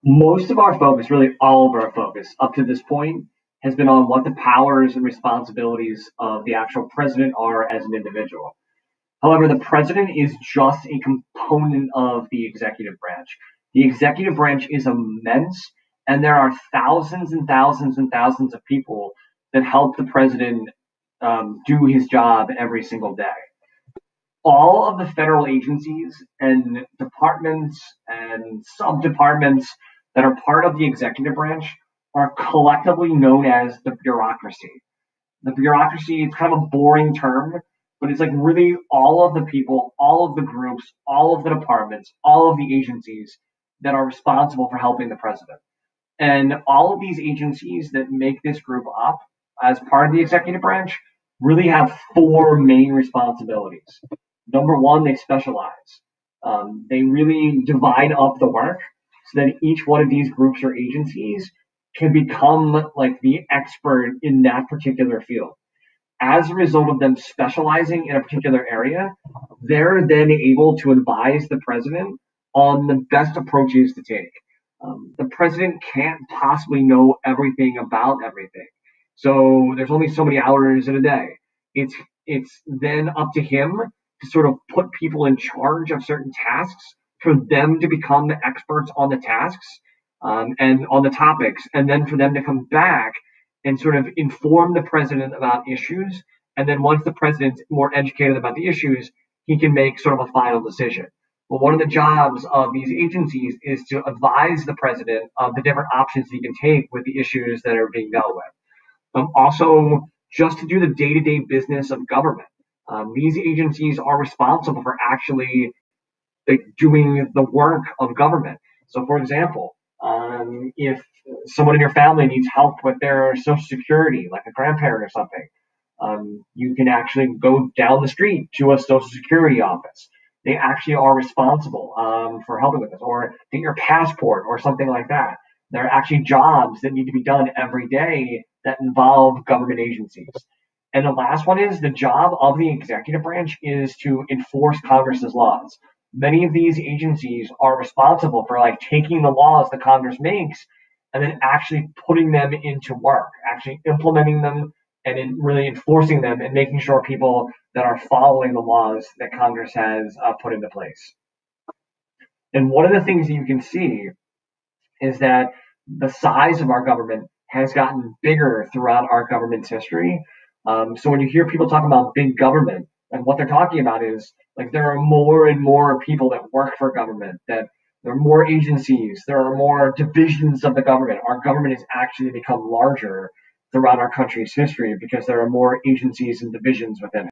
Most of our focus, really all of our focus up to this point, has been on what the powers and responsibilities of the actual president are as an individual. However, the president is just a component of the executive branch. The executive branch is immense, and there are thousands and thousands and thousands of people that help the president do his job every single day. All of the federal agencies and departments and sub departments that are part of the executive branch are collectively known as the bureaucracy. The bureaucracy is kind of a boring term, but it's like really all of the people, all of the groups, all of the departments, all of the agencies that are responsible for helping the president. And all of these agencies that make this group up as part of the executive branch really have four main responsibilities. Number one, they specialize. They really divide up the work so that each one of these groups or agencies can become like the expert in that particular field. As a result of them specializing in a particular area, they're then able to advise the president on the best approaches to take. The president can't possibly know everything about everything. So there's only so many hours in a day. It's then up to him to sort of put people in charge of certain tasks for them to become the experts on the tasks and on the topics, and then for them to come back and sort of inform the president about issues. And then once the president's more educated about the issues, he can make sort of a final decision. Well, one of the jobs of these agencies is to advise the president of the different options he can take with the issues that are being dealt with. Also, just to do the day-to-day business of government. These agencies are responsible for actually like, doing the work of government. So, for example, if someone in your family needs help with their Social Security, like a grandparent or something, you can actually go down the street to a Social Security office. They actually are responsible for helping with this, or get your passport or something like that. There are actually jobs that need to be done every day that involve government agencies. And the last one is the job of the executive branch is to enforce Congress's laws. Many of these agencies are responsible for like taking the laws that Congress makes and then actually putting them into work, actually implementing them and really enforcing them and making sure people that are following the laws that Congress has put into place. And one of the things that you can see is that the size of our government has gotten bigger throughout our government's history. So when you hear people talk about big government, and what they're talking about is like there are more and more people that work for government, that there are more agencies, there are more divisions of the government. Our government has actually become larger throughout our country's history because there are more agencies and divisions within it.